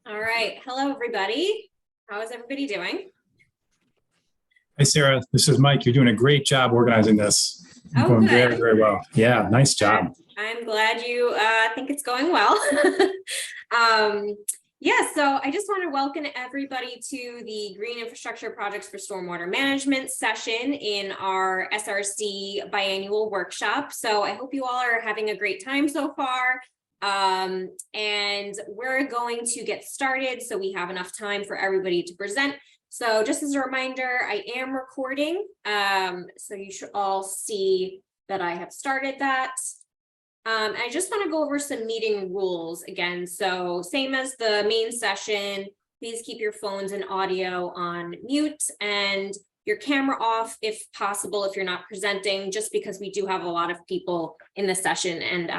All right. Hello, everybody. How is everybody doing? Hi, Sarah. This is Mike. You're doing a great job organizing this. You're going very, very well. Yeah, nice job. I'm glad you think it's going well. Yeah, so I just want to welcome everybody to the Green Infrastructure Projects for Stormwater Management session in our SRC biannual workshop. So I hope you all are having a great time so far. And we're going to get started so we have enough time for everybody to present. So just as a reminder, I am recording, so you should all see that I have started that. I just want to go over some meeting rules again. So same as the main session, please keep your phones and audio on mute and your camera off if possible, if you're not presenting, just because we do have a lot of people in the session and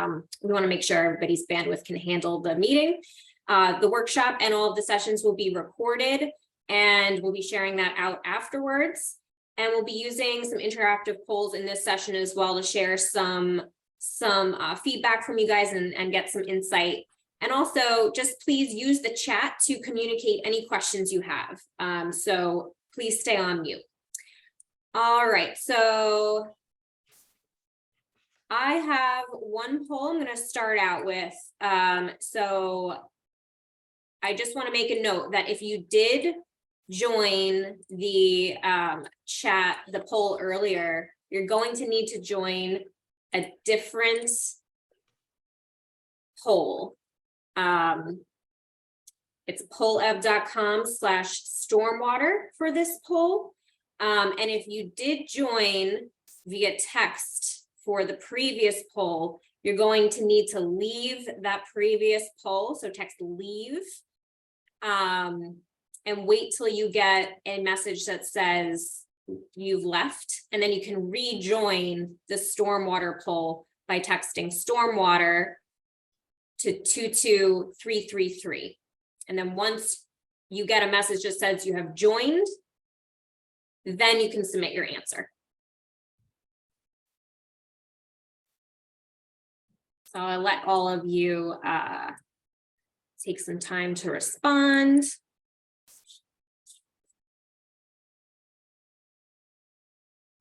we want to make sure everybody's bandwidth can handle the meeting. The workshop and all of the sessions will be recorded and we'll be sharing that out afterwards. And we'll be using some interactive polls in this session as well to share some feedback from you guys and get some insight. And also just please use the chat to communicate any questions you have. So please stay on mute. All right, so I have one poll I'm going to start out with. So I just want to make a note that if you did join the chat, the poll earlier, you're going to need to join a different poll. It's pollev.com/stormwater for this poll. And if you did join via text for the previous poll, you're going to need to leave that previous poll. So text leave and wait till you get a message that says you've left, and then you can rejoin the stormwater poll by texting stormwater to 22333. And then once you get a message that says you have joined, then you can submit your answer. So I'll let all of you take some time to respond.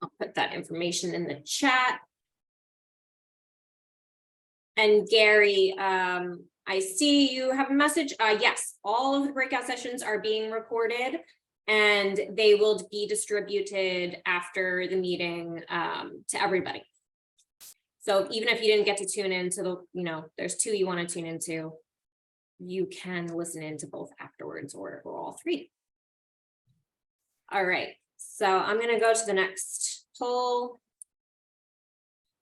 I'll put that information in the chat. And Gary, I see you have a message. Yes, all of the breakout sessions are being recorded and they will be distributed after the meeting to everybody. So even if you didn't get to tune into the, there's two you want to tune into, you can listen into both afterwards or all three. All right, so I'm going to go to the next poll.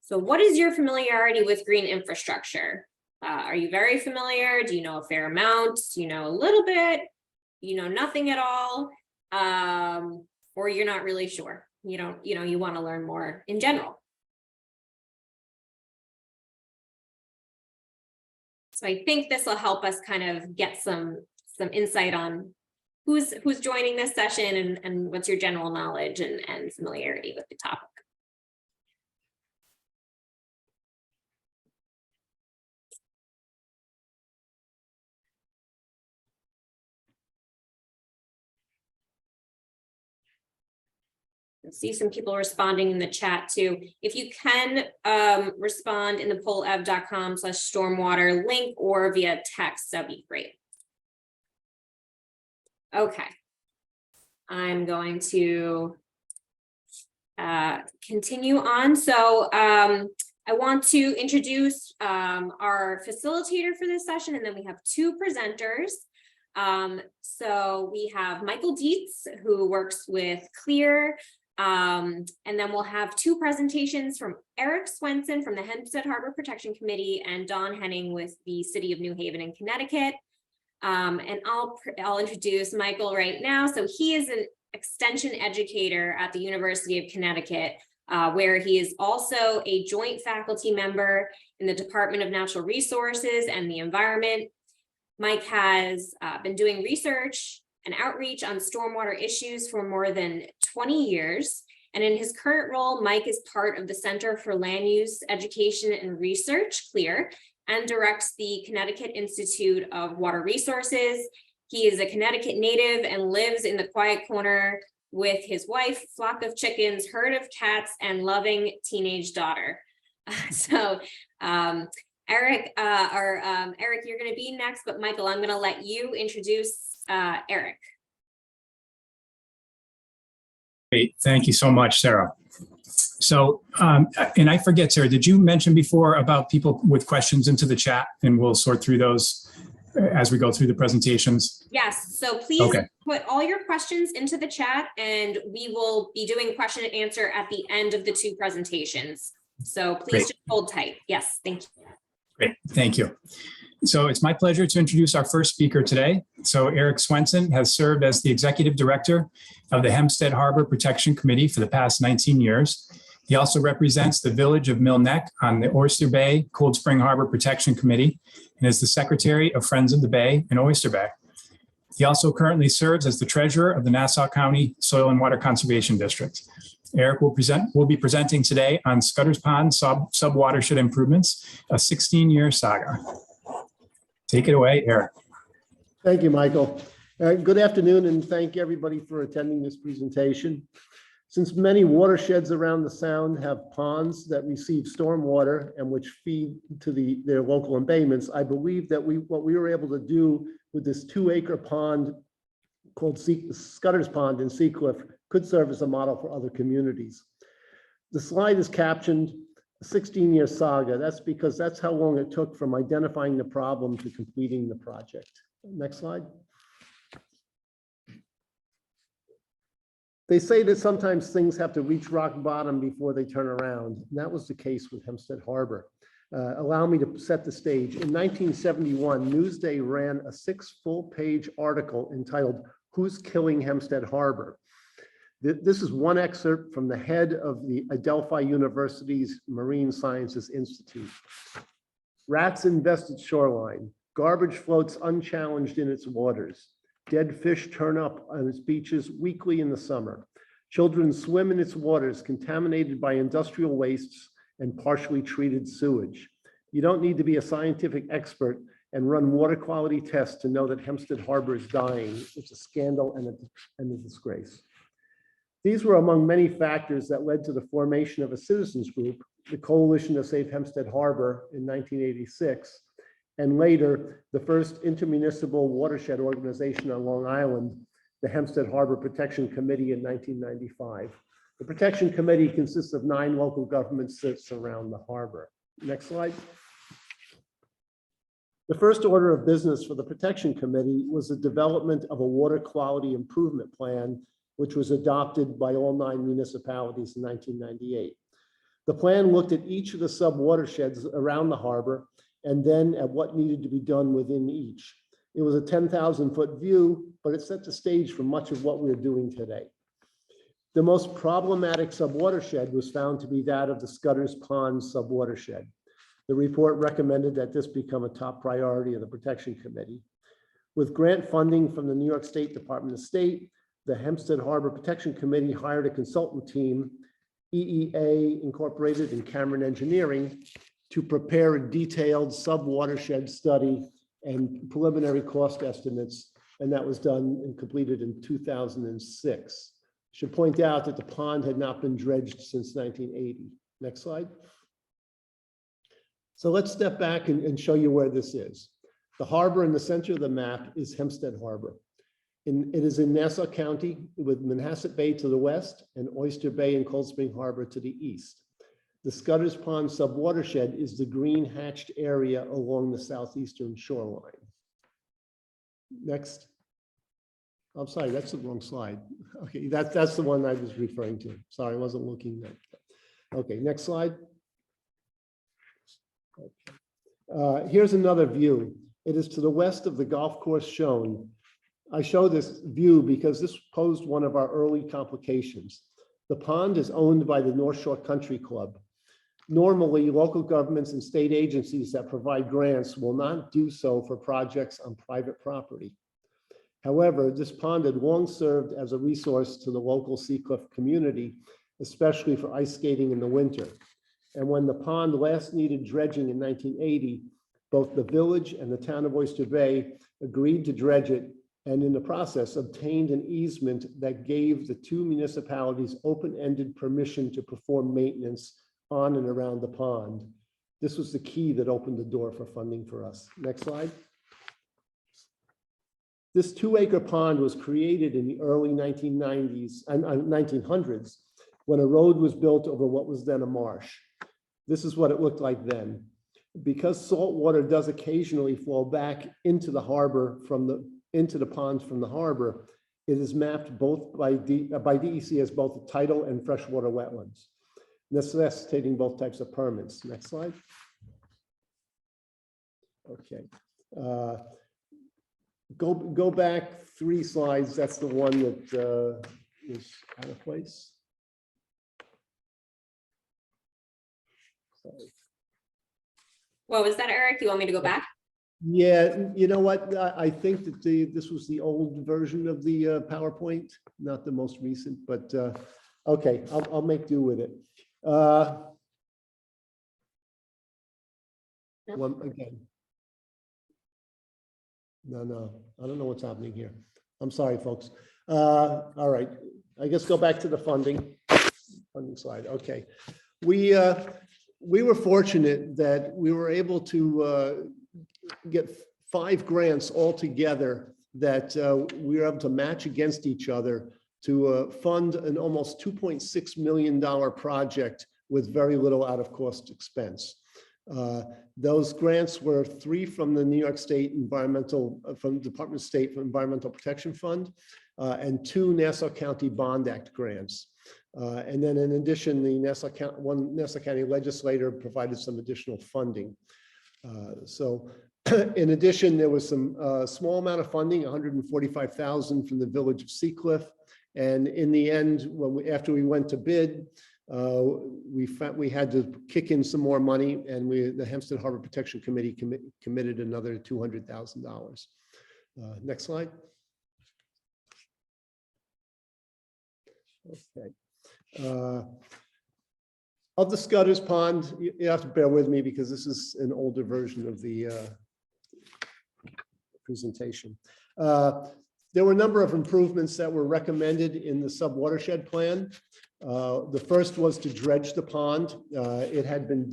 So what is your familiarity with green infrastructure? Are you very familiar? Do you know a fair amount? Do you know a little bit? You know nothing at all? Or you're not really sure? You want to learn more in general. So I think this will help us kind of get some insight on who's joining this session and what's your general knowledge and familiarity with the topic. I see some people responding in the chat too. If you can respond in the pollev.com/stormwater link or via text, that'd be great. Okay. I'm going to continue on. So I want to introduce our facilitator for this session, and then we have two presenters. So we have Michael Dietz, who works with CLEAR. And then we'll have two presentations from Eric Swenson from the Hempstead Harbor Protection Committee and Don Henning with the City of New Haven in Connecticut. And I'll introduce Michael right now. So he is an extension educator at the University of Connecticut, where he is also a joint faculty member in the Department of Natural Resources and the Environment. Mike has been doing research and outreach on stormwater issues for more than 20 years. And in his current role, Mike is part of the Center for Land Use, Education, and Research, CLEAR, and directs the Connecticut Institute of Water Resources He is a Connecticut native and lives in the quiet corner with his wife, flock of chickens, herd of cats, and loving teenage daughter. Eric, Eric, you're going to be next, but Michael, I'm going to let you introduce Eric. Great. Thank you so much, Sarah. So, and I forget, Sarah, did you mention before about people with questions into the chat, and we'll sort through those as we go through the presentations? Yes. So please put all your questions into the chat, and we will be doing question and answer at the end of the two presentations. So please just hold tight. Yes. Thank you. Great. Thank you. So it's my pleasure to introduce our first speaker today. So Eric Swenson has served as the Executive Director of the Hempstead Harbor Protection Committee for the past 19 years. He also represents the village of Mill Neck on the Oyster Bay Cold Spring Harbor Protection Committee and is the Secretary of Friends of the Bay in Oyster Bay. He also currently serves as the Treasurer of the Nassau County Soil and Water Conservation District. Eric will be presenting today on Scudder's Pond sub-watershed improvements, a 16-year saga. Take it away, Eric. Thank you, Michael. Good afternoon, and thank everybody for attending this presentation. Since many watersheds around the Sound have ponds that receive stormwater and which feed to their local embayments, I believe that what we were able to do with this 2-acre pond called Scudder's Pond in Seacliff could serve as a model for other communities. The slide is captioned 16-year saga. That's because that's how long it took from identifying the problem to completing the project. Next slide. They say that sometimes things have to reach rock bottom before they turn around. And that was the case with Hempstead Harbor. Allow me to set the stage. In 1971, Newsday ran a 6 full-page article entitled, "Who's Killing Hempstead Harbor?" This is one excerpt from the head of the Adelphi University's Marine Sciences Institute. Rats infested shoreline. Garbage floats unchallenged in its waters. Dead fish turn up on its beaches weekly in the summer. Children swim in its waters contaminated by industrial wastes and partially treated sewage. You don't need to be a scientific expert and run water quality tests to know that Hempstead Harbor is dying. It's a scandal and a disgrace. These were among many factors that led to the formation of a citizens group, the Coalition to Save Hempstead Harbor in 1986, and later the first intermunicipal watershed organization on Long Island, the Hempstead Harbor Protection Committee in 1995. The Protection Committee consists of 9 local governments that surround the harbor. Next slide. The first order of business for the Protection Committee was the development of a water quality improvement plan, which was adopted by all 9 municipalities in 1998. The plan looked at each of the sub-watersheds around the harbor and then at what needed to be done within each. It was a 10,000-foot view, but it set the stage for much of what we're doing today. The most problematic sub-watershed was found to be that of the Scudder's Pond sub-watershed. The report recommended that this become a top priority of the Protection Committee. With grant funding from the New York State Department of State, the Hempstead Harbor Protection Committee hired a consultant team, EEA Incorporated and Cameron Engineering, to prepare a detailed sub-watershed study and preliminary cost estimates, and that was done and completed in 2006. I should point out that the pond had not been dredged since 1980. Next slide. So let's step back and show you where this is. The harbor in the center of the map is Hempstead Harbor. It is in Nassau County with Manhasset Bay to the west and Oyster Bay and Cold Spring Harbor to the east. The Scudder's Pond sub-watershed is the green hatched area along the southeastern shoreline. Next. I'm sorry, that's the wrong slide. Okay, that's the one I was referring to. Sorry, I wasn't looking at that. Okay, next slide. Okay. Here's another view. It is to the west of the golf course shown. I show this view because this posed one of our early complications. The pond is owned by the North Shore Country Club. Normally, local governments and state agencies that provide grants will not do so for projects on private property. However, this pond had long served as a resource to the local Seacliff community, especially for ice skating in the winter. And when the pond last needed dredging in 1980, both the village and the town of Oyster Bay agreed to dredge it and in the process obtained an easement that gave the two municipalities open-ended permission to perform maintenance on and around the pond. This was the key that opened the door for funding for us. Next slide. This 2-acre pond was created in the early 1990s and 1900s when a road was built over what was then a marsh. This is what it looked like then. Because salt water does occasionally flow back into the harbor into the ponds from the harbor, it is mapped both by DEC as both tidal and freshwater wetlands, necessitating both types of permits. Next slide. Okay. Go back 3 slides. That's the one that is out of place. Sorry. What was that, Eric? You want me to go back? Yeah, you know what? I think that this was the old version of the PowerPoint, not the most recent, but okay, I'll make do with it. One again. No, I don't know what's happening here. I'm sorry, folks. All right, I guess go back to the funding slide. Okay, we were fortunate that we were able to get 5 grants all together that we were able to match against each other to fund an almost $2.6 million project with very little out-of-cost expense. Those grants were 3 from the New York State from Department of State Environmental Protection Fund, and 2 Nassau County Bond Act grants. And then in addition, one Nassau County legislator provided some additional funding. So in addition, there was some small amount of funding, $145,000 from the village of Seacliff. And in the end, after we went to bid, we had to kick in some more money, and the Hempstead Harbor Protection Committee committed another $200,000. Next slide. Okay. Of the Scudder's Pond, you have to bear with me because this is an older version of the presentation. There were a number of improvements that were recommended in the sub-watershed plan. The first was to dredge the pond. It hadn't been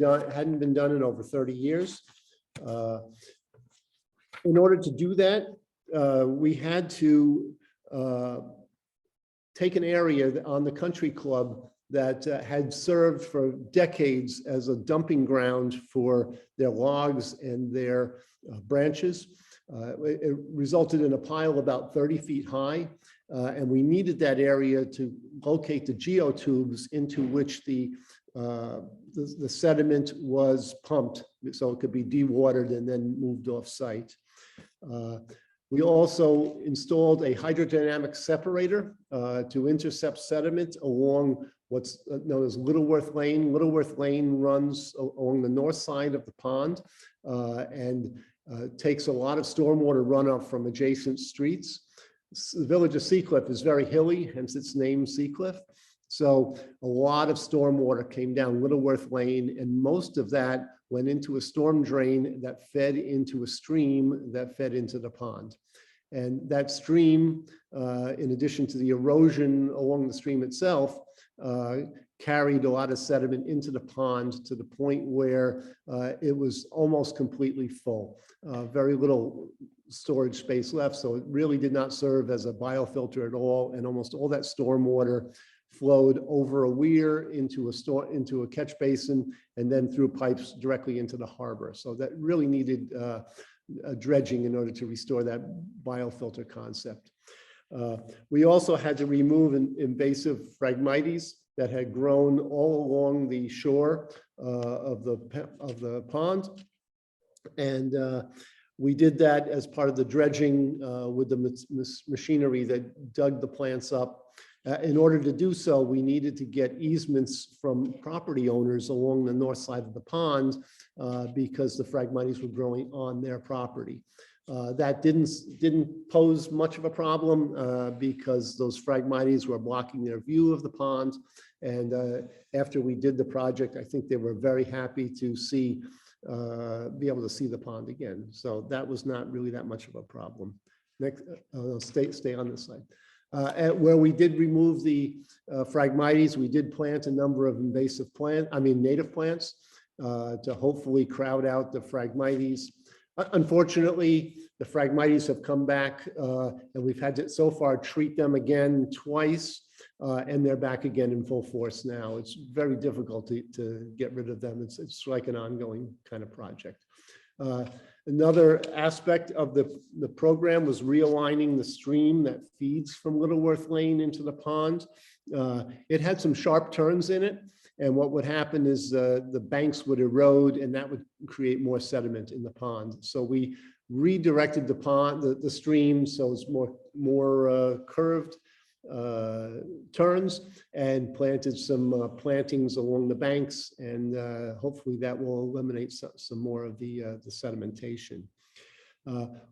done in over 30 years. In order to do that, we had to take an area on the country club that had served for decades as a dumping ground for their logs and their branches. It resulted in a pile about 30 feet high, and we needed that area to locate the geotubes into which the sediment was pumped so it could be dewatered and then moved off site. We also installed a hydrodynamic separator to intercept sediment along what's known as Littleworth Lane. Littleworth Lane runs along the north side of the pond and takes a lot of stormwater runoff from adjacent streets. The village of Seacliff is very hilly, hence its name Seacliff. So a lot of stormwater came down Littleworth Lane, and most of that went into a storm drain that fed into a stream that fed into the pond. And that stream, in addition to the erosion along the stream itself, carried a lot of sediment into the pond to the point where it was almost completely full. Very little storage space left, so it really did not serve as a biofilter at all, and almost all that stormwater flowed over a weir into a catch basin and then through pipes directly into the harbor. So that really needed dredging in order to restore that biofilter concept. We also had to remove invasive Phragmites that had grown all along the shore of the pond, and we did that as part of the dredging with the machinery that dug the plants up. In order to do so, we needed to get easements from property owners along the north side of the pond because the Phragmites were growing on their property. That didn't pose much of a problem because those Phragmites were blocking their view of the pond. And after we did the project, I think they were very happy to be able to see the pond again. So that was not really that much of a problem. Next, stay on this slide. Where we did remove the Phragmites, we did plant a number of native plants to hopefully crowd out the Phragmites. Unfortunately, the Phragmites have come back and we've had to so far treat them again twice and they're back again in full force now. It's very difficult to get rid of them. It's like an ongoing kind of project. Another aspect of the program was realigning the stream that feeds from Littleworth Lane into the pond. It had some sharp turns in it. And what would happen is the banks would erode and that would create more sediment in the pond. So we redirected the pond, the stream, so it's more curved turns and planted some plantings along the banks, and hopefully that will eliminate some more of the sedimentation.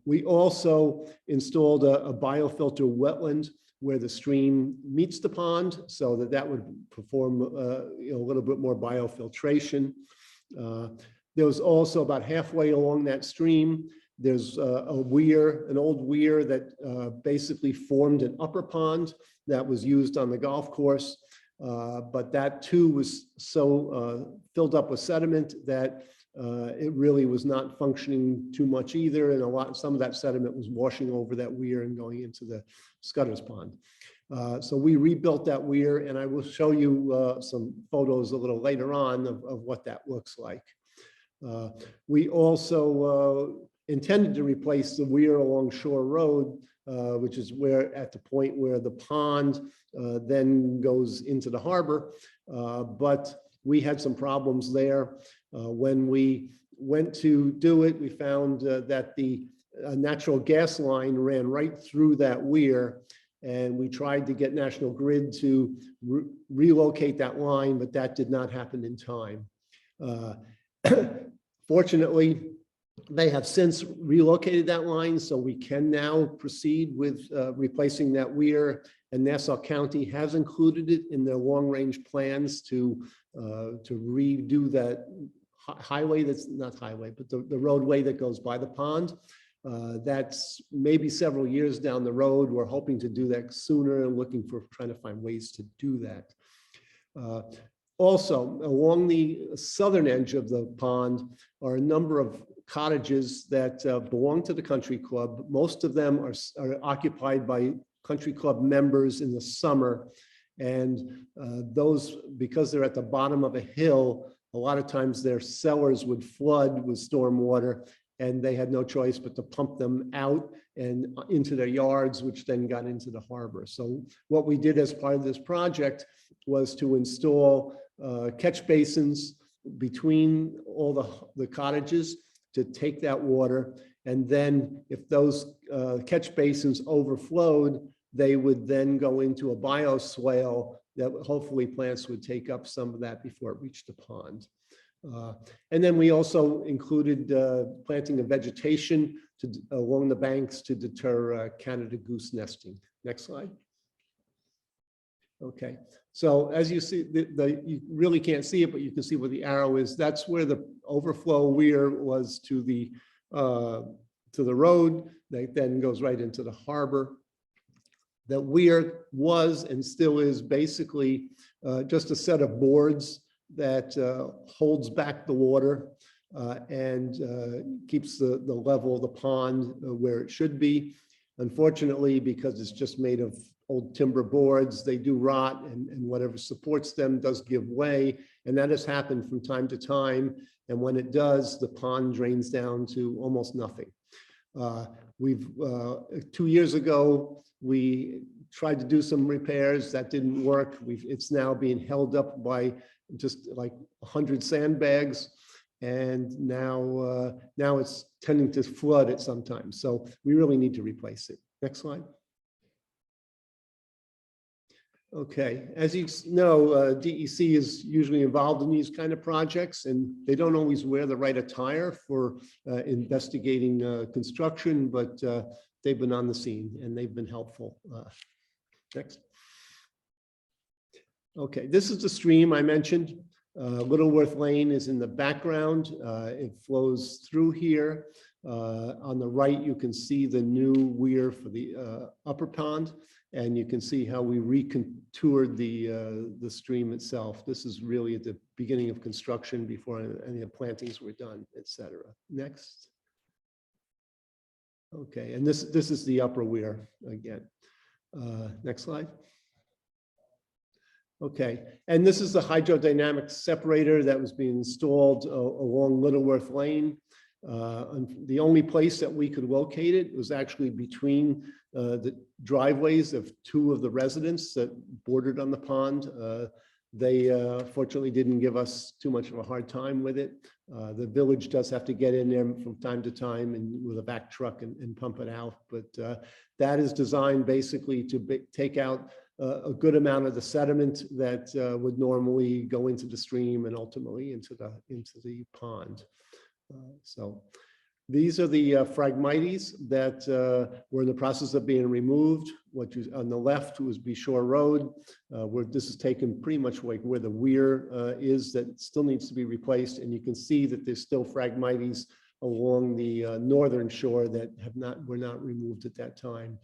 We also installed a biofilter wetland where the stream meets the pond, so that would perform a little bit more biofiltration. There was also about halfway along that stream, there's a weir, an old weir that basically formed an upper pond that was used on the golf course. But that too was so filled up with sediment that it really was not functioning too much either. And some of that sediment was washing over that weir and going into the Scudder's Pond. So we rebuilt that weir, and I will show you some photos a little later on of what that looks like. We also intended to replace the weir along Shore Road, which is at the point where the pond then goes into the harbor. But we had some problems there. When we went to do it, we found that the natural gas line ran right through that weir. And we tried to get National Grid to relocate that line, but that did not happen in time. Fortunately, they have since relocated that line, so we can now proceed with replacing that weir, and Nassau County has included it in their long-range plans to redo that highway, that's not highway, but the roadway that goes by the pond. That's maybe several years down the road. We're hoping to do that sooner and trying to find ways to do that. Also, along the southern edge of the pond are a number of cottages that belong to the country club. Most of them are occupied by country club members in the summer. And those, because they're at the bottom of a hill, a lot of times their cellars would flood with stormwater, and they had no choice but to pump them out and into their yards, which then got into the harbor. So what we did as part of this project was to install catch basins between all the cottages to take that water. And then if those catch basins overflowed, they would then go into a bioswale that hopefully plants would take up some of that before it reached the pond. And then we also included planting of vegetation along the banks to deter Canada goose nesting. Next slide. Okay, so as you see, you really can't see it, but you can see where the arrow is. That's where the overflow weir was to the road. That then goes right into the harbor. That weir was and still is basically just a set of boards that holds back the water and keeps the level of the pond where it should be. Unfortunately, because it's just made of old timber boards, they do rot, and whatever supports them does give way. And that has happened from time to time. And when it does, the pond drains down to almost nothing. 2 years ago, we tried to do some repairs that didn't work. It's now being held up by just like 100 sandbags, and now it's tending to flood at some time. So we really need to replace it. Next slide. Okay, as you know, DEC is usually involved in these kind of projects, and they don't always wear the right attire for investigating construction, but they've been on the scene and they've been helpful. Next. Okay, this is the stream I mentioned. Littleworth Lane is in the background. It flows through here. On the right, you can see the new weir for the upper pond, and you can see how we recontoured the stream itself. This is really at the beginning of construction before any of the plantings were done, etc. Next. Okay, and this is the upper weir again. Next slide. Okay, and this is the hydrodynamic separator that was being installed along Littleworth Lane. The only place that we could locate it was actually between the driveways of two of the residents that bordered on the pond. They fortunately didn't give us too much of a hard time with it. The village does have to get in there from time to time and with a back truck and pump it out. But that is designed basically to take out a good amount of the sediment that would normally go into the stream and ultimately into the pond. So these are the Phragmites that were in the process of being removed. What you on the left was Shore Road, where this is taken pretty much like where the weir is that still needs to be replaced. And you can see that there's still Phragmites along the northern shore that were not removed at that time.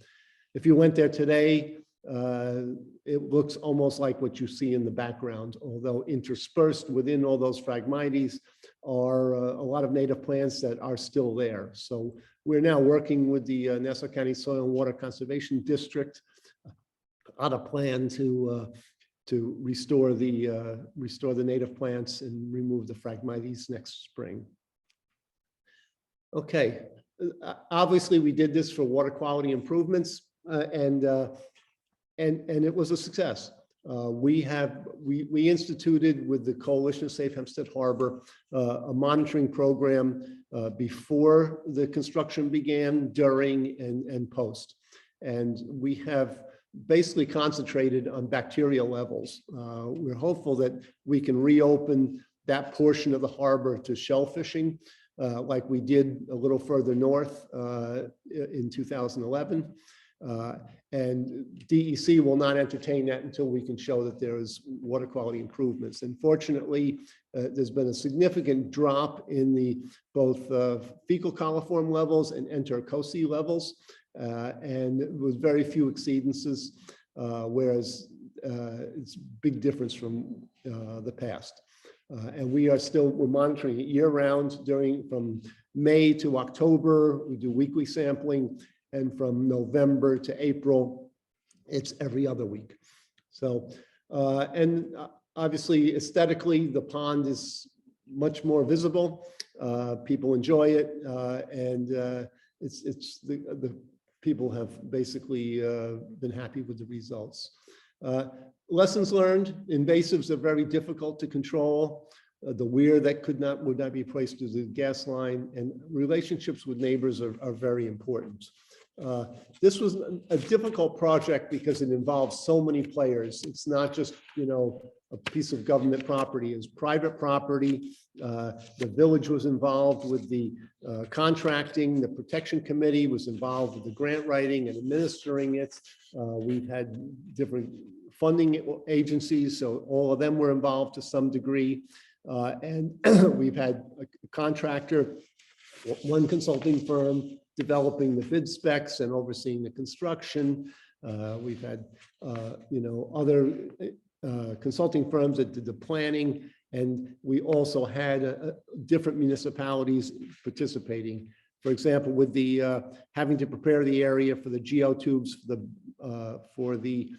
If you went there today, it looks almost like what you see in the background, although interspersed within all those Phragmites are a lot of native plants that are still there. So we're now working with the Nassau County Soil and Water Conservation District on a plan to restore the native plants and remove the Phragmites next spring. Okay, obviously we did this for water quality improvements, and it was a success. We instituted with the Coalition of Safe Hempstead Harbor a monitoring program before the construction began, during, and post. And we have basically concentrated on bacterial levels. We're hopeful that we can reopen that portion of the harbor to shellfishing, like we did a little further north in 2011. And DEC will not entertain that until we can show that there is water quality improvements. And fortunately, there's been a significant drop in the both fecal coliform levels and enterococci levels, and with very few exceedances, whereas it's a big difference from the past. And we're monitoring it year round from May to October. We do weekly sampling. And from November to April, it's every other week. So, and obviously aesthetically, the pond is much more visible. People enjoy it, and the people have basically been happy with the results. Lessons learned: invasives are very difficult to control. The weir that would not be placed to the gas line, and relationships with neighbors are very important. This was a difficult project because it involves so many players. It's not just, a piece of government property. It's private property. The village was involved with the contracting. The protection committee was involved with the grant writing and administering it. We've had different funding agencies, so all of them were involved to some degree. And we've had a contractor, one consulting firm, developing the bid specs and overseeing the construction. We've had, other consulting firms that did the planning, and we also had different municipalities participating. For example, with the having to prepare the area for the geotubes for the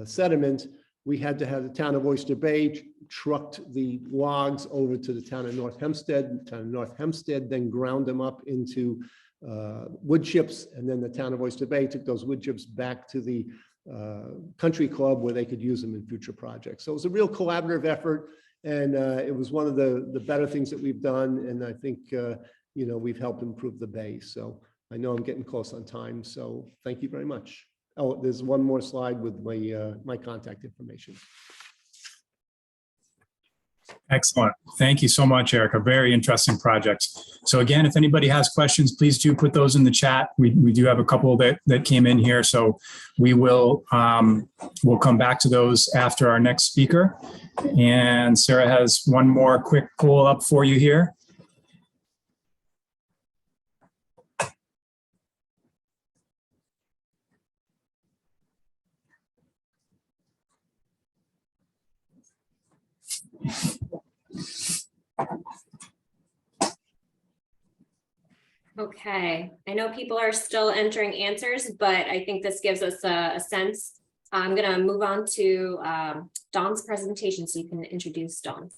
sediment, we had to have the town of Oyster Bay trucked the logs over to the town of North Hempstead. The town of North Hempstead then ground them up into wood chips, and then the town of Oyster Bay took those wood chips back to the country club where they could use them in future projects. So it was a real collaborative effort, and it was one of the better things that we've done, and I think we've helped improve the bay. So I know I'm getting close on time, so thank you very much. Oh, there's one more slide with my contact information. Excellent. Thank you so much, Eric. A very interesting project. So again, if anybody has questions, please do put those in the chat. We do have a couple that came in here, so we will we'll come back to those after our next speaker. And Sarah has one more quick pull up for you here. Okay, I know people are still entering answers, but I think this gives us a sense. I'm gonna move on to Dawn's presentation so you can introduce Dawn.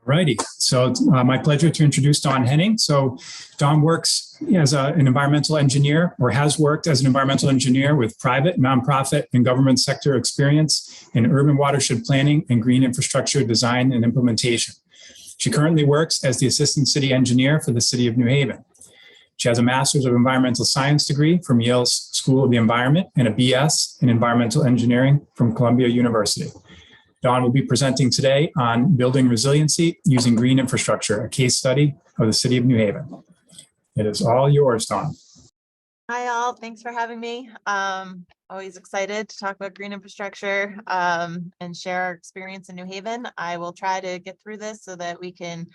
Righty, so it's my pleasure to introduce Dawn Henning. So Dawn works as an environmental engineer, or has worked as an environmental engineer with private, nonprofit, and government sector experience in urban watershed planning and green infrastructure design and implementation. She currently works as the assistant city engineer for the city of New Haven. She has a master's of environmental science degree from Yale's School of the Environment and a BS in environmental engineering from Columbia University. Dawn will be presenting today on building resiliency using green infrastructure, a case study of the city of New Haven. It is all yours, Dawn. Hi, all. Thanks for having me. Always excited to talk about green infrastructure and share our experience in New Haven. I will try to get through this so that we can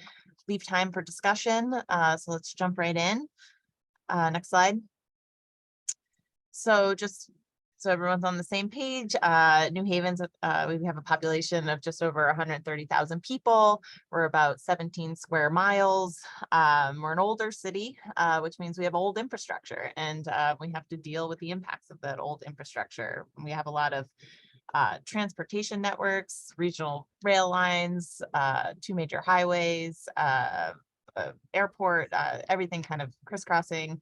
leave time for discussion. So let's jump right in. Next slide. So just so everyone's on the same page, New Haven's, we have a population of just over 130,000 people. We're about 17 square miles. We're an older city, which means we have old infrastructure, and we have to deal with the impacts of that old infrastructure. We have a lot of transportation networks, regional rail lines, 2 major highways, airport, everything kind of crisscrossing,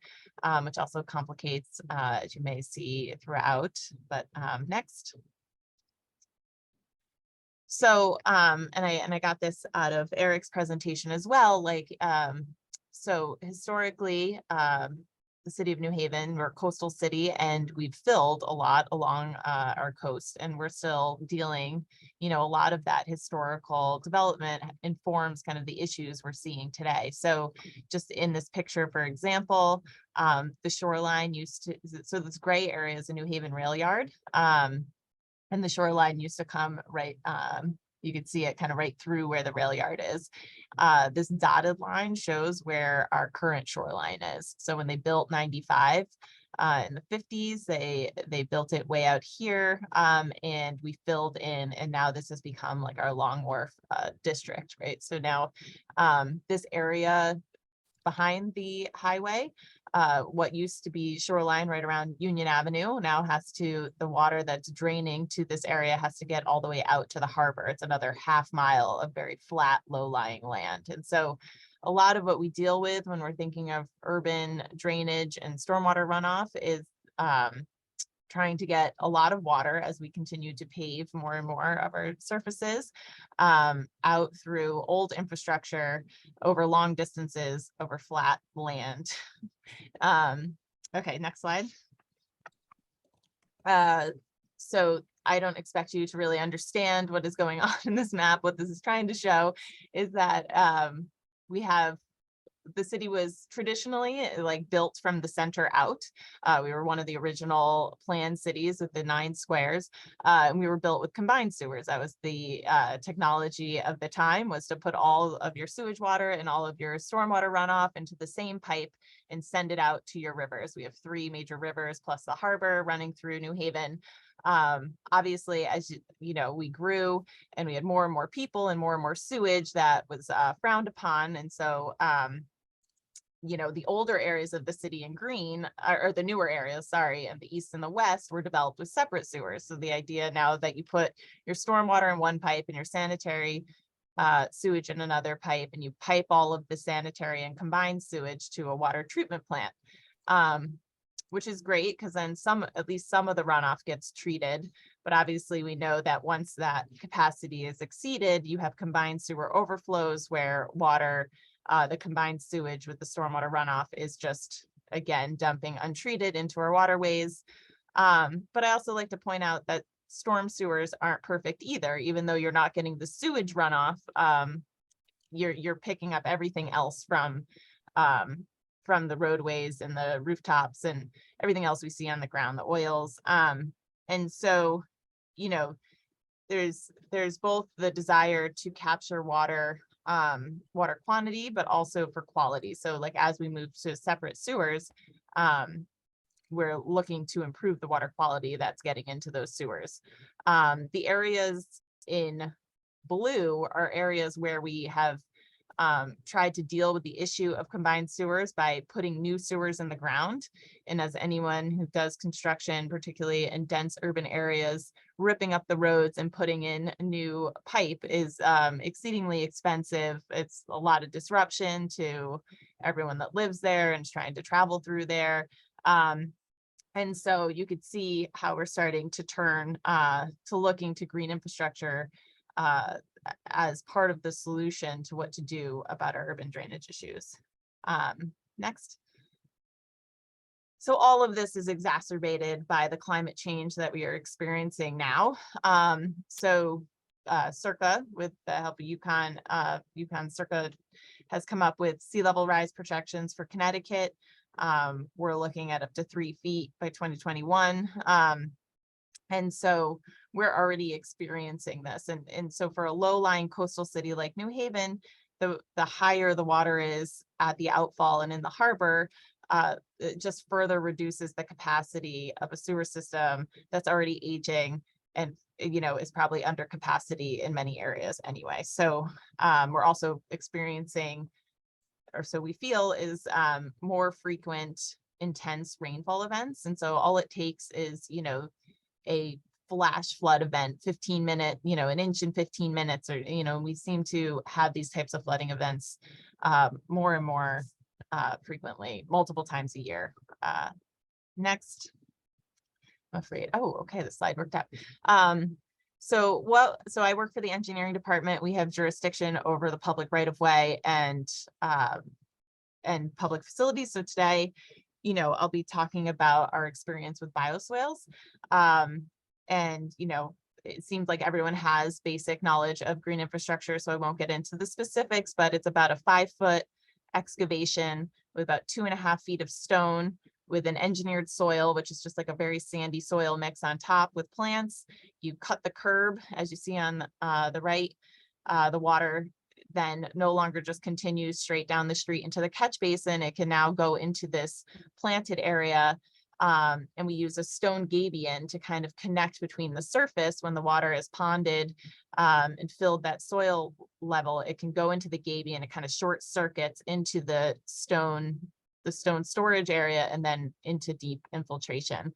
which also complicates, as you may see throughout. But next. So, and I got this out of Eric's presentation as well. Like, so historically, the city of New Haven, we're a coastal city, and we've filled a lot along our coast, and we're still dealing, you know, a lot of that historical development informs kind of the issues we're seeing today. So just in this picture, for example, the shoreline used to, so this gray area is a New Haven rail yard, and the shoreline used to come right, you could see it kind of right through where the rail yard is. This dotted line shows where our current shoreline is. So when they built 95 in the 50s, they built it way out here, and we filled in, and now this has become like our Long Wharf district, right? So now this area behind the highway, what used to be shoreline right around Union Avenue now has to, the water that's draining to this area has to get all the way out to the harbor. It's another half mile of very flat, low-lying land. And so a lot of what we deal with when we're thinking of urban drainage and stormwater runoff is trying to get a lot of water, as we continue to pave more and more of our surfaces, out through old infrastructure, over long distances, over flat land. Okay, next slide. So I don't expect you to really understand what is going on in this map. What this is trying to show is that we have, the city was traditionally like built from the center out. We were one of the original planned cities with the 9 squares, and we were built with combined sewers. That was the technology of the time, was to put all of your sewage water and all of your stormwater runoff into the same pipe and send it out to your rivers. We have 3 major rivers plus the harbor running through New Haven. Obviously, as you know, we grew and we had more and more people and more sewage that was frowned upon. And so you know, the older areas of the city in green, or the newer areas, sorry, and the east and the west were developed with separate sewers. So the idea now that you put your stormwater in one pipe and your sanitary sewage in another pipe, and you pipe all of the sanitary and combined sewage to a water treatment plant, which is great because then at least some of the runoff gets treated. But obviously we know that once that capacity is exceeded, you have combined sewer overflows where water, the combined sewage with the stormwater runoff is just, again, dumping untreated into our waterways. But I also like to point out that storm sewers aren't perfect either. Even though you're not getting the sewage runoff, you're picking up everything else from the roadways and the rooftops and everything else we see on the ground, the oils. And so, you know, there's both the desire to capture water quantity, but also for quality. So like as we move to separate sewers, we're looking to improve the water quality that's getting into those sewers. The areas in blue are areas where we have tried to deal with the issue of combined sewers by putting new sewers in the ground. And as anyone who does construction, particularly in dense urban areas, ripping up the roads and putting in new pipe is exceedingly expensive. It's a lot of disruption to everyone that lives there and is trying to travel through there. And so you could see how we're starting to turn to looking to green infrastructure as part of the solution to what to do about our urban drainage issues. Next. So all of this is exacerbated by the climate change that we are experiencing now. Circa, with the help of UConn Circa has come up with sea level rise projections for Connecticut. We're looking at up to 3 feet by 2021. And so we're already experiencing this. And so for a low-lying coastal city like New Haven, the higher the water is at the outfall and in the harbor, it just further reduces the capacity of a sewer system that's already aging and, you know, is probably under capacity in many areas anyway. So we're also experiencing, or so we feel, is more frequent, intense rainfall events. And so all it takes is, you know, a flash flood event, 15-minute, you know, an inch in 15 minutes, or, you know, we seem to have these types of flooding events more and more frequently, multiple times a year. Next. I'm afraid, oh, okay, the slide worked out. So I work for the engineering department. We have jurisdiction over the public right-of-way and public facilities. So today, you know, I'll be talking about our experience with bioswales. And, you know, it seems like everyone has basic knowledge of green infrastructure, so I won't get into the specifics, but it's about a 5-foot excavation with about 2.5 feet of stone with an engineered soil, which is just like a very sandy soil mix on top with plants. You cut the curb, as you see on the right. The water then no longer just continues straight down the street into the catch basin. It can now go into this planted area. And we use a stone gabion to kind of connect between the surface when the water is ponded and filled that soil level. It can go into the gabion. It kind of short circuits into the stone storage area and then into deep infiltration.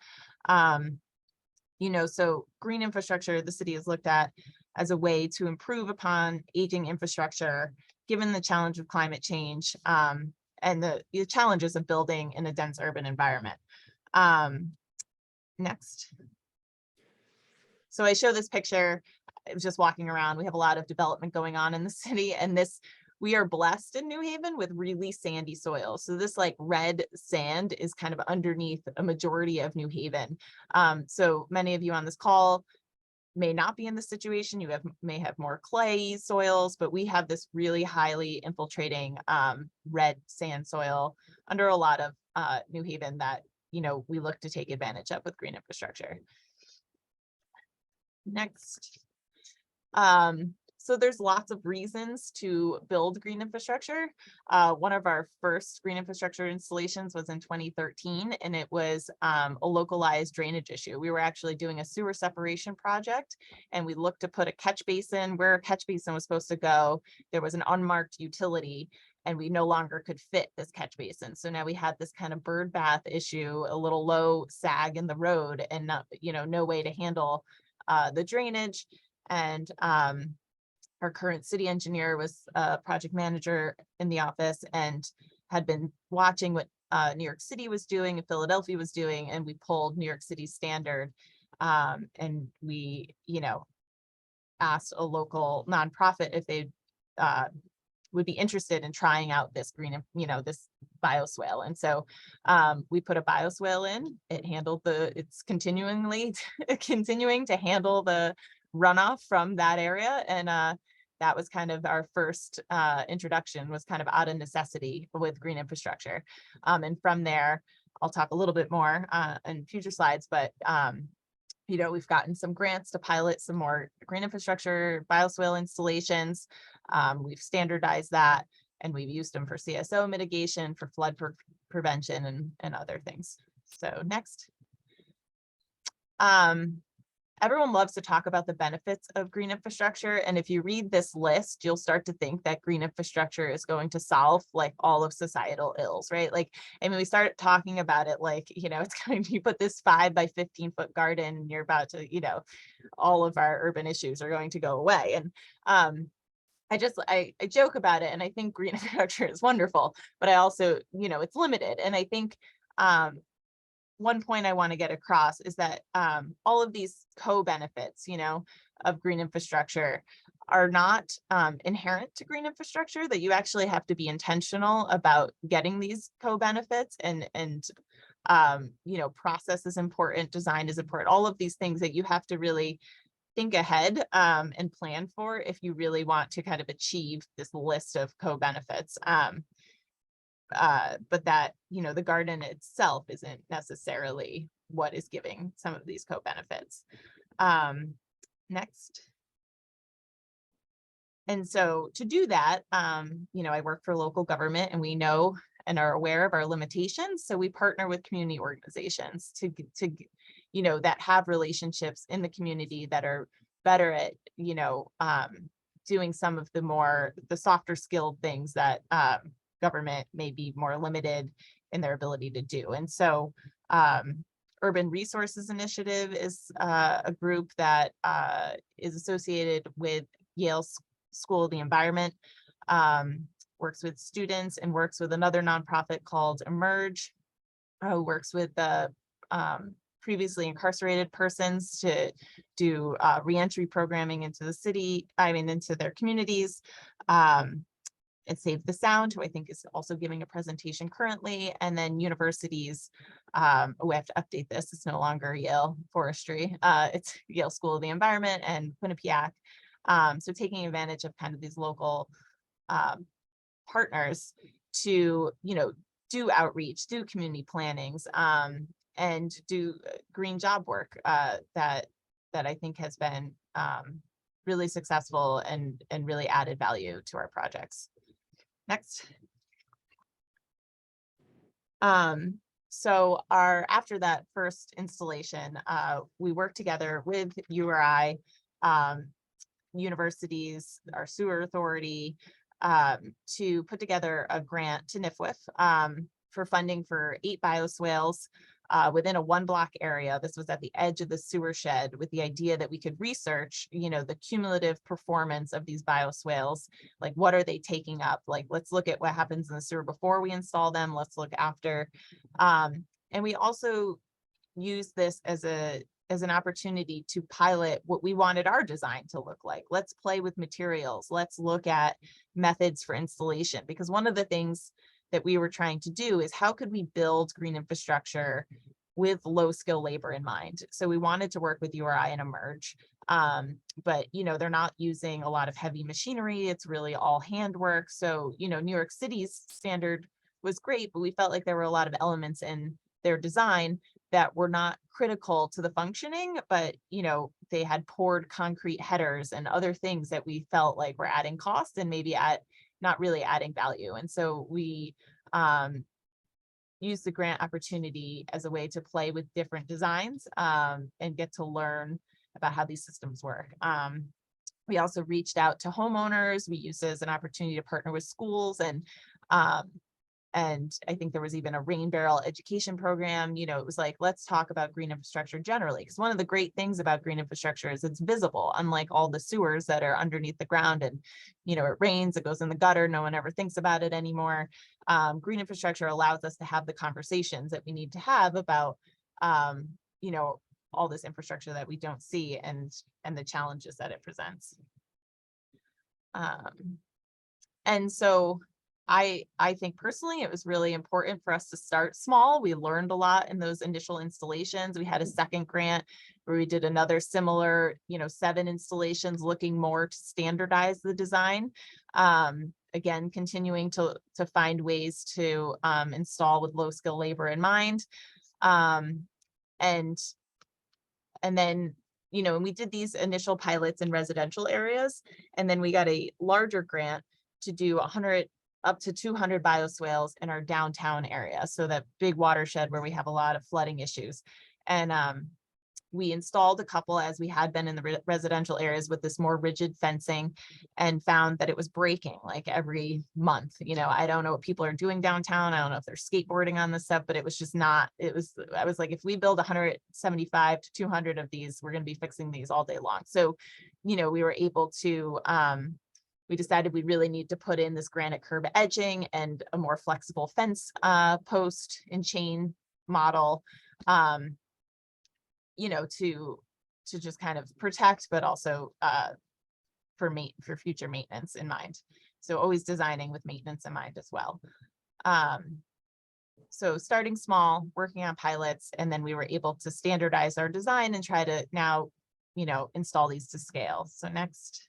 You know, so green infrastructure, the city has looked at as a way to improve upon aging infrastructure, given the challenge of climate change and the challenges of building in a dense urban environment. Next. So I show this picture. I was just walking around. We have a lot of development going on in the city, and we are blessed in New Haven with really sandy soil. So this like red sand is kind of underneath a majority of New Haven. So many of you on this call may not be in this situation. You may have more clay soils, but we have this really highly infiltrating red sand soil under a lot of New Haven that, you know, we look to take advantage of with green infrastructure. Next. So there's lots of reasons to build green infrastructure. One of our first green infrastructure installations was in 2013, and it was a localized drainage issue. We were actually doing a sewer separation project, and we looked to put a catch basin where a catch basin was supposed to go. There was an unmarked utility, and we no longer could fit this catch basin. So now we had this kind of bird bath issue, a little low sag in the road, and not, you know, no way to handle the drainage. And our current city engineer was a project manager in the office and had been watching what New York City was doing and Philadelphia was doing, and we pulled New York City's standard. And we, you know, asked a local nonprofit if they would be interested in trying out this green, you know, this bioswale. And so we put a bioswale in. It handled it's continuing to handle the runoff from that area. And that was kind of our first introduction, was kind of out of necessity with green infrastructure. And from there, I'll talk a little bit more in future slides, but you know, we've gotten some grants to pilot some more green infrastructure bioswale installations. We've standardized that, and we've used them for CSO mitigation, for flood prevention, and other things. So next. everyone loves to talk about the benefits of green infrastructure. And if you read this list, you'll start to think that green infrastructure is going to solve like all of societal ills, right? Like, I mean, we start talking about it like, you know, it's going to, you put this 5 by 15 foot garden and you're about to, you know, all of our urban issues are going to go away. And I joke about it, and I think green infrastructure is wonderful, but I also, you know, it's limited. And I think one point I want to get across is that all of these co-benefits, you know, of green infrastructure are not inherent to green infrastructure, that you actually have to be intentional about getting these co-benefits, and you know, process is important, design is important, all of these things that you have to really think ahead and plan for if you really want to kind of achieve this list of co-benefits. But that, you know, the garden itself isn't necessarily what is giving some of these co-benefits. Next. And so to do that, you know, I work for local government, and we know and are aware of our limitations. So we partner with community organizations to you know, that have relationships in the community that are better at, you know, doing some of the softer skilled things that government may be more limited in their ability to do. And so Urban Resources Initiative is a group that is associated with Yale School of the Environment, works with students, and works with another nonprofit called Emerge, who works with the previously incarcerated persons to do reentry programming into the city, into their communities. And Save the Sound, who I think is also giving a presentation currently. And then universities, we have to update this, it's no longer Yale Forestry, it's Yale School of the Environment and Quinnipiac. So taking advantage of kind of these local partners to, you know, do outreach, do community plannings, and do green job work that I think has been really successful and really added value to our projects. Next. So after that first installation, we worked together with URI, universities, our sewer authority, to put together a grant to NIFWF for funding for 8 bioswales within a 1-block area. This was at the edge of the sewer shed, with the idea that we could research, you know, the cumulative performance of these bioswales. Like, what are they taking up? Like, let's look at what happens in the sewer before we install them. Let's look after. And we also use this as an opportunity to pilot what we wanted our design to look like. Let's play with materials. Let's look at methods for installation, because one of the things that we were trying to do is, how could we build green infrastructure with low skill labor in mind? So we wanted to work with URI and Emerge, but, you know, they're not using a lot of heavy machinery. It's really all handwork. So, you know, New York City's standard was great, but we felt like there were a lot of elements in their design that were not critical to the functioning, but, you know, they had poured concrete headers and other things that we felt like were adding cost and maybe not really adding value. And so we use the grant opportunity as a way to play with different designs and get to learn about how these systems work. We also reached out to homeowners. We used it as an opportunity to partner with schools, and I think there was even a rain barrel education program. You know, it was like, let's talk about green infrastructure generally, because one of the great things about green infrastructure is it's visible, unlike all the sewers that are underneath the ground. And, you know, it rains, it goes in the gutter, no one ever thinks about it anymore. Green infrastructure allows us to have the conversations that we need to have about, you know, all this infrastructure that we don't see and the challenges that it presents. And so I think personally, it was really important for us to start small. We learned a lot in those initial installations. We had a second grant where we did another similar, you know, 7 installations, looking more to standardize the design. Again, continuing to find ways to install with low skill labor in mind. And then, you know, and we did these initial pilots in residential areas, and then we got a larger grant to do up to 200 bioswales in our downtown area. So that big watershed where we have a lot of flooding issues. And we installed a couple, as we had been in the residential areas, with this more rigid fencing, and found that it was breaking like every month. You know, I don't know what people are doing downtown. I don't know if they're skateboarding on this stuff, but it was just not, I was like, if we build 175 to 200 of these, we're going to be fixing these all day long. So, you know, we were able to, we decided we really need to put in this granite curb edging and a more flexible fence post and chain model, you know, to just kind of protect, but also for future maintenance in mind. So always designing with maintenance in mind as well. So starting small, working on pilots, and then we were able to standardize our design and try to now, you know, install these to scale. So next.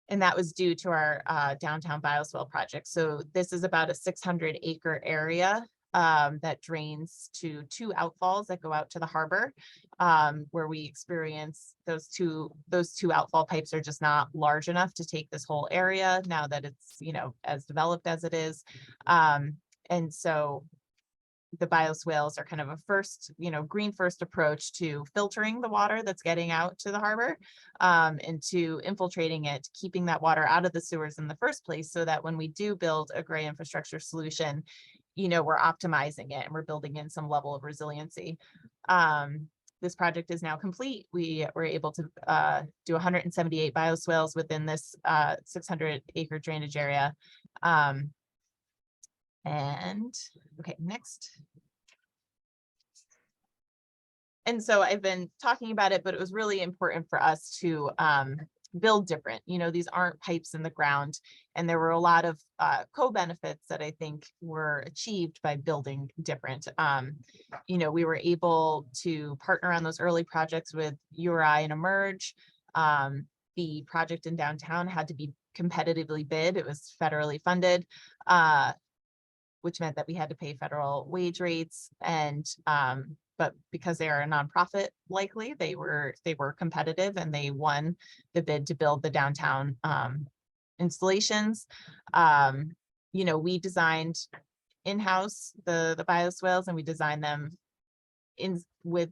And that was due to our downtown Bioswale project. So this is about a 600-acre area that drains to 2 outfalls that go out to the harbor, where we experience those two outfall pipes are just not large enough to take this whole area now that it's, you know, as developed as it is. And so the bioswales are kind of a first, you know, green first approach to filtering the water that's getting out to the harbor, and to infiltrating it, keeping that water out of the sewers in the first place, so that when we do build a gray infrastructure solution, you know, we're optimizing it and we're building in some level of resiliency. This project is now complete. We were able to do 178 bioswales within this 600-acre drainage area. And okay, next. And so I've been talking about it, but it was really important for us to build different. You know, these aren't pipes in the ground, and there were a lot of co-benefits that I think were achieved by building different. You know, we were able to partner on those early projects with URI and Emerge. The project in downtown had to be competitively bid. It was federally funded, which meant that we had to pay federal wage rates, and but because they are a nonprofit, likely they were competitive, and they won the bid to build the downtown installations. You know, we designed in-house the bioswales, and we designed them with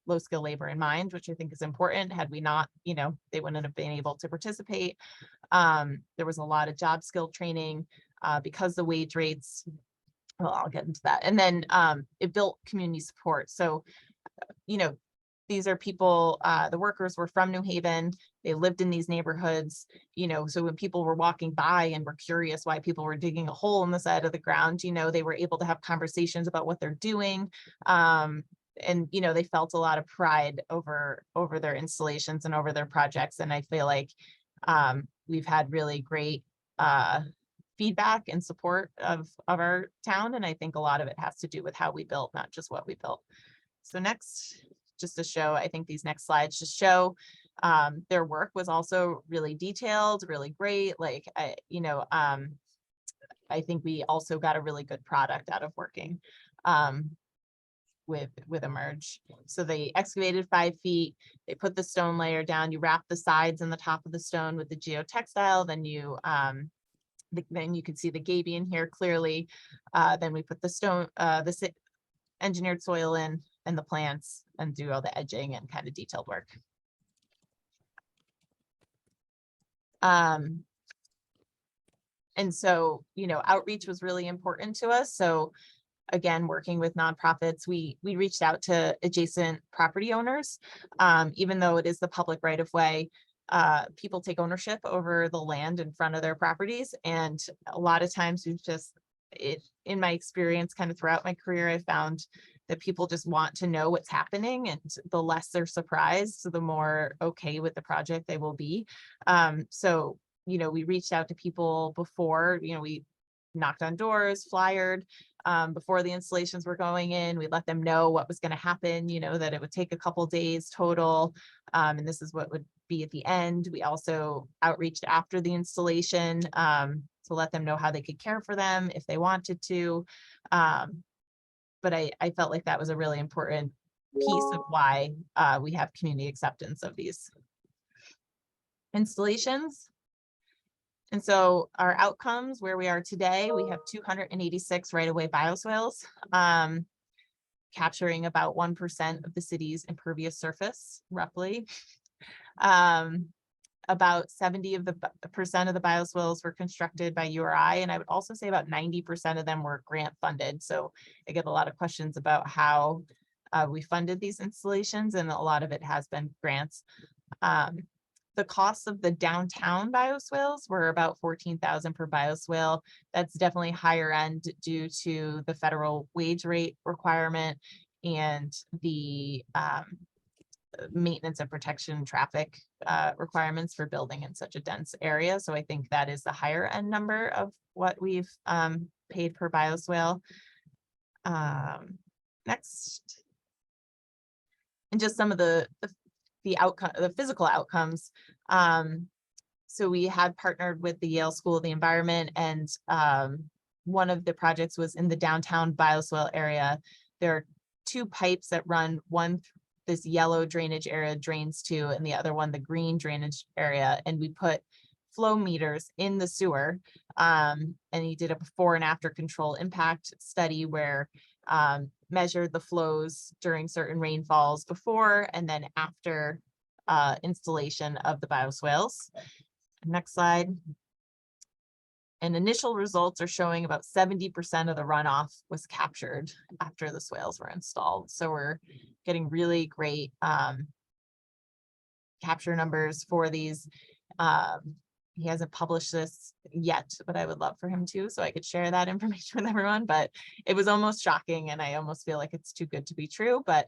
low skill labor in mind, which I think is important. Had we not, you know, they wouldn't have been able to participate. There was a lot of job skill training because the wage rates, well, I'll get into that. And then it built community support. So, you know, these are people, the workers were from New Haven. They lived in these neighborhoods, you know, so when people were walking by and were curious why people were digging a hole in the side of the ground, you know, they were able to have conversations about what they're doing. And, you know, they felt a lot of pride over their installations and over their projects. And I feel like we've had really great feedback and support of our town. And I think a lot of it has to do with how we built, not just what we built. So next, just to show, I think these next slides just show their work was also really detailed, really great. Like, you know, I think we also got a really good product out of working with Emerge. So they excavated 5 feet, they put the stone layer down, you wrap the sides and the top of the stone with the geotextile, then you can see the gabion here clearly. Then we put the stone, the engineered soil in, and the plants, and do all the edging and kind of detailed work. And so, you know, outreach was really important to us. So again, working with nonprofits, we reached out to adjacent property owners. Even though it is the public right of way, people take ownership over the land in front of their properties. And a lot of times in my experience, kind of throughout my career, I found that people just want to know what's happening, and the less they're surprised, the more okay with the project they will be. So, you know, we reached out to people before, you know, we knocked on doors, flyered, before the installations were going in. We let them know what was going to happen, you know, that it would take a couple days total. And this is what would be at the end. We also outreached after the installation to let them know how they could care for them if they wanted to. But I felt like that was a really important piece of why we have community acceptance of these installations. And so our outcomes, where we are today, we have 286 right-of-way bioswales. capturing about 1% of the city's impervious surface, roughly. About 70% of the bioswales were constructed by URI, and I would also say about 90% of them were grant funded. So I get a lot of questions about how we funded these installations, and a lot of it has been grants. The costs of the downtown bioswales were about $14,000 per bioswale. That's definitely higher end due to the federal wage rate requirement and the maintenance and protection traffic requirements for building in such a dense area. So I think that is the higher end number of what we've paid per bioswale. Next. And just some of the outcome, the physical outcomes. So we had partnered with the Yale School of the Environment, and one of the projects was in the downtown bioswale area. There are 2 pipes that run, one this yellow drainage area drains to, and the other one the green drainage area, and we put flow meters in the sewer, and he did a before and after control impact study where measured the flows during certain rainfalls before and then after installation of the bioswales. Next slide. And initial results are showing about 70% of the runoff was captured after the swales were installed. So we're getting really great capture numbers for these. He hasn't published this yet, but I would love for him to, so I could share that information with everyone. But it was almost shocking, and I almost feel like it's too good to be true. But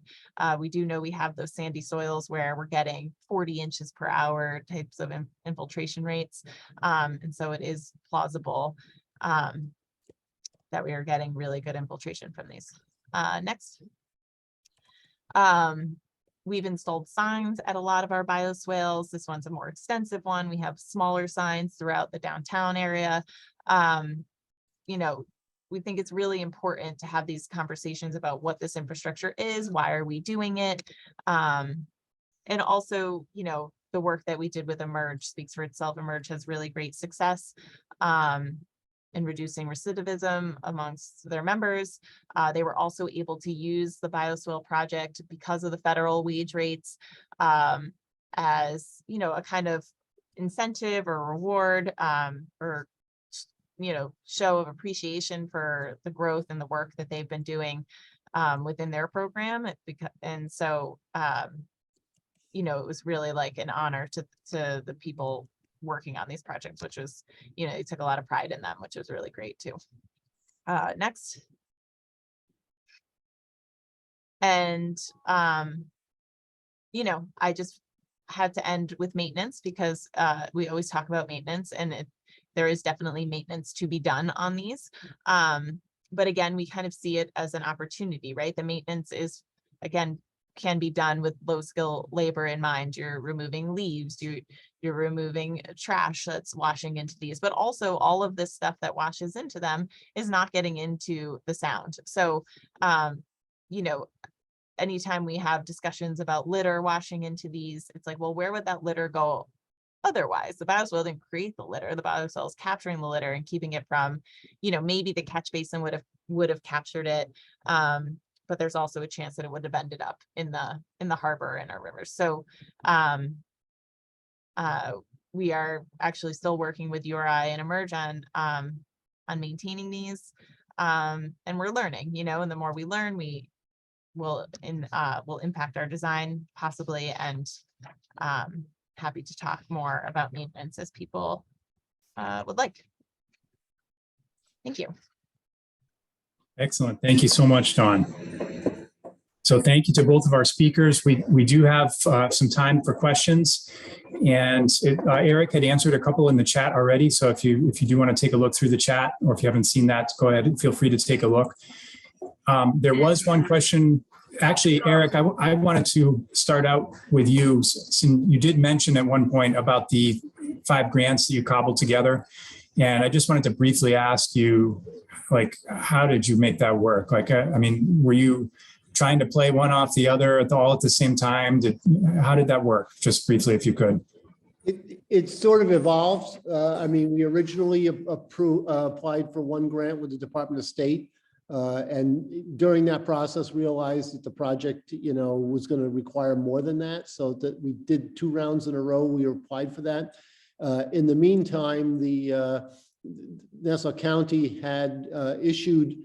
we do know we have those sandy soils where we're getting 40 inches per hour types of infiltration rates. And so it is plausible that we are getting really good infiltration from these. Next. We've installed signs at a lot of our bioswales. This one's a more extensive one. We have smaller signs throughout the downtown area. You know, we think it's really important to have these conversations about what this infrastructure is, why are we doing it? And also, you know, the work that we did with Emerge speaks for itself. Emerge has really great success in reducing recidivism amongst their members. They were also able to use the Bioswale project because of the federal wage rates as, you know, a kind of incentive or reward or, you know, show of appreciation for the growth and the work that they've been doing within their program. And so, you know, it was really like an honor to the people working on these projects, which was, you know, they took a lot of pride in them, which was really great too. Next. And, you know, I just had to end with maintenance because we always talk about maintenance, and there is definitely maintenance to be done on these. But again, we kind of see it as an opportunity, right? The maintenance is, again, can be done with low skill labor in mind. You're removing leaves, you're removing trash that's washing into these, but also all of this stuff that washes into them is not getting into the sound. So, you know, anytime we have discussions about litter washing into these, it's like, well, where would that litter go otherwise? The bioswale didn't create the litter. The bioswale is capturing the litter and keeping it from, you know, maybe the catch basin would have captured it. But there's also a chance that it would have ended up in the harbor and our rivers. So we are actually still working with URI and Emerge on maintaining these, and we're learning, you know, and the more we learn, we will impact our design possibly, and happy to talk more about maintenance as people would like. Thank you. Excellent. Thank you so much, Dawn. So thank you to both of our speakers. We do have some time for questions, and Eric had answered a couple in the chat already. So if you do want to take a look through the chat, or if you haven't seen that, go ahead and feel free to take a look. There was one question. Actually, Eric, I wanted to start out with you. You did mention at one point about the 5 grants that you cobbled together. And I just wanted to briefly ask you, like, how did you make that work? Like, I mean, were you trying to play one off the other all at the same time? How did that work? Just briefly, if you could. It sort of evolved. I mean, we originally applied for one grant with the Department of State. And during that process, realized that the project, was going to require more than that. So that we did 2 rounds in a row. We applied for that. In the meantime, the Nassau County had issued,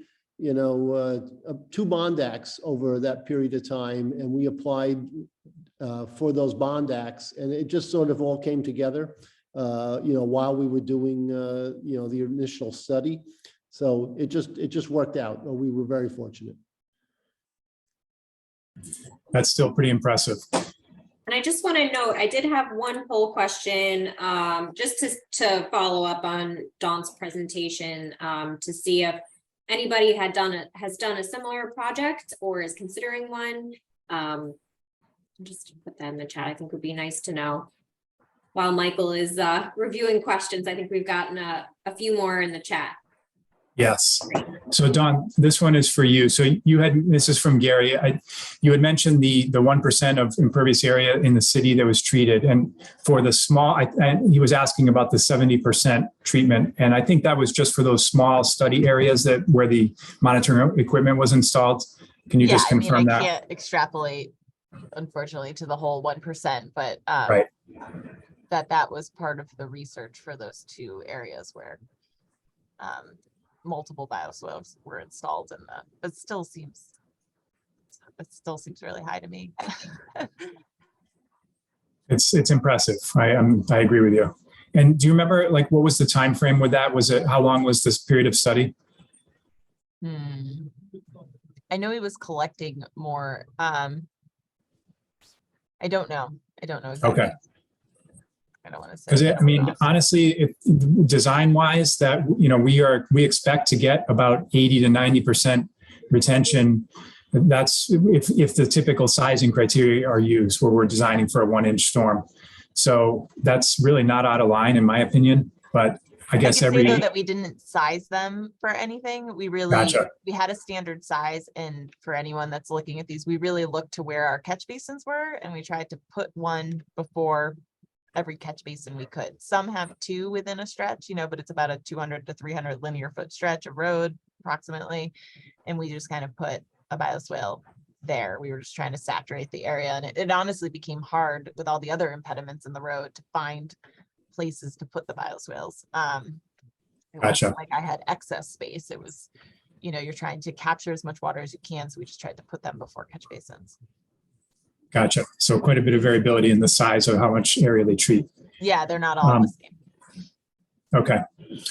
2 bond acts over that period of time, and we applied for those bond acts, and it just sort of all came together, while we were doing, the initial study. So it just worked out. We were very fortunate. That's still pretty impressive. And I just want to note, I did have one poll question, just to follow up on Dawn's presentation, to see if anybody has done a similar project or is considering one. Just to put that in the chat, I think would be nice to know. While Michael is reviewing questions, I think we've gotten a few more in the chat. Yes. So Dawn, this one is for you. So this is from Gary. You had mentioned the 1% of impervious area in the city that was treated. And for the small, he was asking about the 70% treatment. And I think that was just for those small study areas where the monitoring equipment was installed. Can you just confirm that? I can't extrapolate, unfortunately, to the whole 1%, but right. that was part of the research for those 2 areas where multiple bioswales were installed, and it still seems really high to me. It's impressive. I agree with you. And do you remember, like, what was the time frame with that? How long was this period of study? I know he was collecting more. I don't know exactly. Okay. I don't want to say. Because I mean, honestly, if design-wise, that we expect to get about 80 to 90% retention. That's if the typical sizing criteria are used, where we're designing for a 1-inch storm. So that's really not out of line, in my opinion. But I guess say, though, that we didn't size them for anything. We really we had a standard size, and for anyone that's looking at these, we really looked to where our catch basins were, and we tried to put one before every catch basin we could. Some have 2 within a stretch, but it's about a 200 to 300 linear foot stretch of road approximately, and we just kind of put a bioswale there. We were just trying to saturate the area, and it honestly became hard with all the other impediments in the road to find places to put the bioswales. It wasn't like I had excess space. It was, you're trying to capture as much water as you can, so we just tried to put them before catch basins. Gotcha. So quite a bit of variability in the size of how much area they treat. Yeah, they're not all the same. Okay.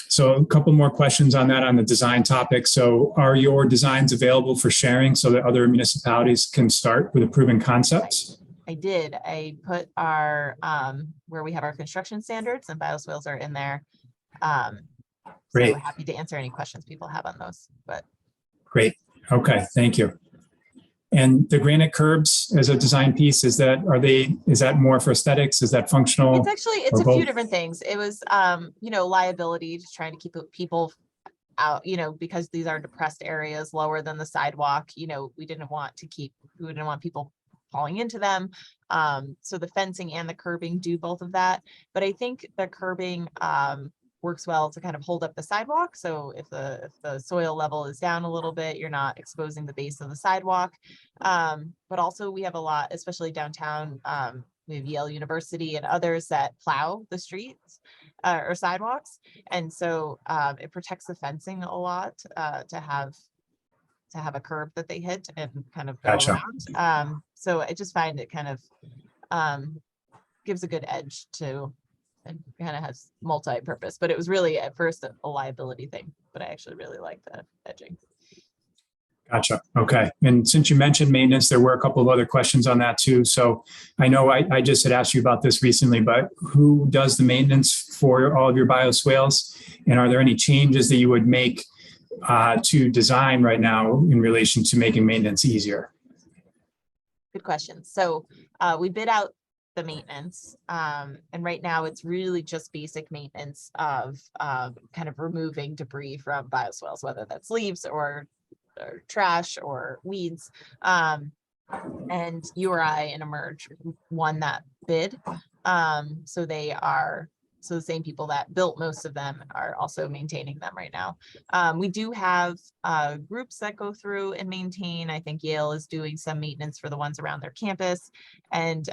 So a couple more questions on that, on the design topic. So are your designs available for sharing so that other municipalities can start with a proven concepts? I did. I put our, where we have our construction standards, and bioswales are in there. Great. So happy to answer any questions people have on those. But great. Okay. Thank you. And the granite curbs as a design piece, is that more for aesthetics? Is that functional? It's a few different things. It was, liability, just trying to keep people out, because these are depressed areas lower than the sidewalk. We didn't want people falling into them. So the fencing and the curbing do both of that. But I think the curbing works well to kind of hold up the sidewalk. So if the soil level is down a little bit, you're not exposing the base of the sidewalk. But also we have a lot, especially downtown, we have Yale University and others that plow the streets or sidewalks. And so it protects the fencing a lot to have a curb that they hit and kind of go around. So I just find it kind of gives a good edge to, and kind of has multi-purpose, but it was really at first a liability thing, but I actually really like the edging. Gotcha. Okay. And since you mentioned maintenance, there were a couple of other questions on that too. So I know I just had asked you about this recently, but who does the maintenance for all of your bioswales? And are there any changes that you would make to design right now in relation to making maintenance easier? Good question. So we bid out the maintenance, and right now it's really just basic maintenance of kind of removing debris from bioswales, whether that's leaves or trash or weeds. And URI and Emerge won that bid. So they are So the same people that built most of them are also maintaining them right now. We do have groups that go through and maintain. I think Yale is doing some maintenance for the ones around their campus. And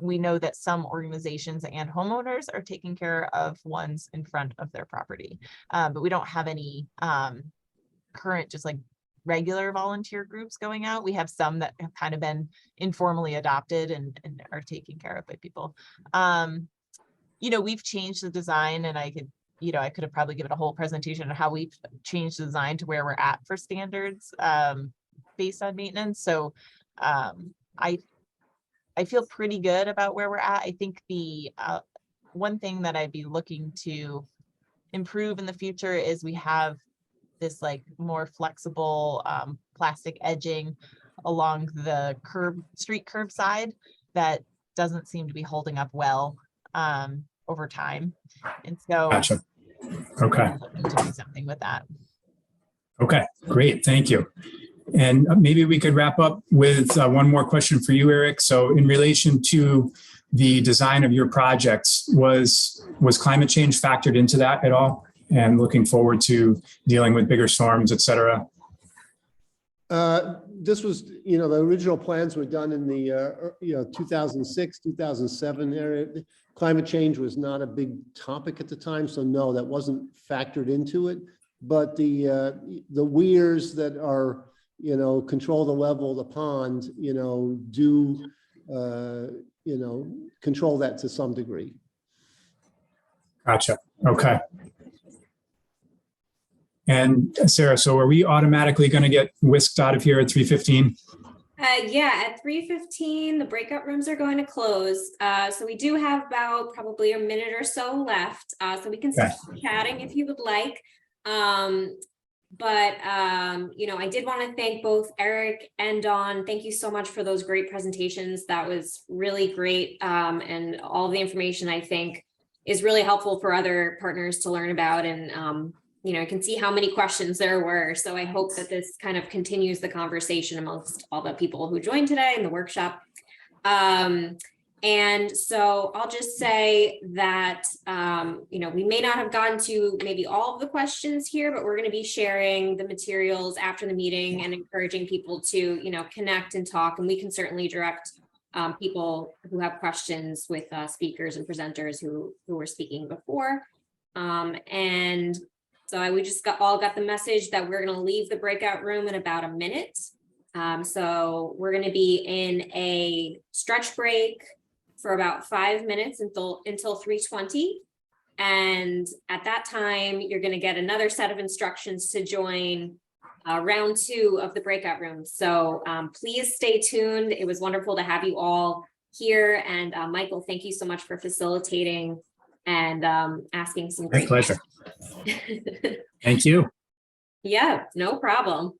we know that some organizations and homeowners are taking care of ones in front of their property. But we don't have any current just like regular volunteer groups going out. We have some that have kind of been informally adopted and are taken care of by people. You know, we've changed the design, and I could have probably given a whole presentation on how we've changed the design to where we're at for standards based on maintenance. So I feel pretty good about where we're at. I think the one thing that I'd be looking to improve in the future is we have this like more flexible plastic edging along the street curb side that doesn't seem to be holding up well over time. And so Gotcha. Okay. to do something with that. Okay, great. Thank you. And maybe we could wrap up with one more question for you, Eric. So in relation to the design of your projects, was climate change factored into that at all? And looking forward to dealing with bigger storms, et cetera? This was, the original plans were done in the, 2006, 2007 area. Climate change was not a big topic at the time. So no, that wasn't factored into it. But the weirs that are, control the level of the pond, do, control that to some degree. Gotcha. Okay. And Sarah, so are we automatically going to get whisked out of here at 3:15? Yeah, at 3:15, the breakout rooms are going to close. So we do have about probably a minute or so left. So we can start chatting if you would like. I did want to thank both Eric and Dawn. Thank you so much for those great presentations. That was really great. And all the information I think is really helpful for other partners to learn about. And, I can see how many questions there were. So I hope that this kind of continues the conversation amongst all the people who joined today in the workshop. And so I'll just say that, we may not have gotten to maybe all of the questions here, but we're going to be sharing the materials after the meeting and encouraging people to, connect and talk. And we can certainly direct people who have questions with speakers and presenters who were speaking before. And so we just all got the message that we're going to leave the breakout room in about a minute. So we're going to be in a stretch break for about 5 minutes until 3:20. And at that time, you're going to get another set of instructions to join round 2 of the breakout room. So please stay tuned. It was wonderful to have you all here. And Michael, thank you so much for facilitating and asking some great My pleasure. questions. Thank you. Yeah, no problem.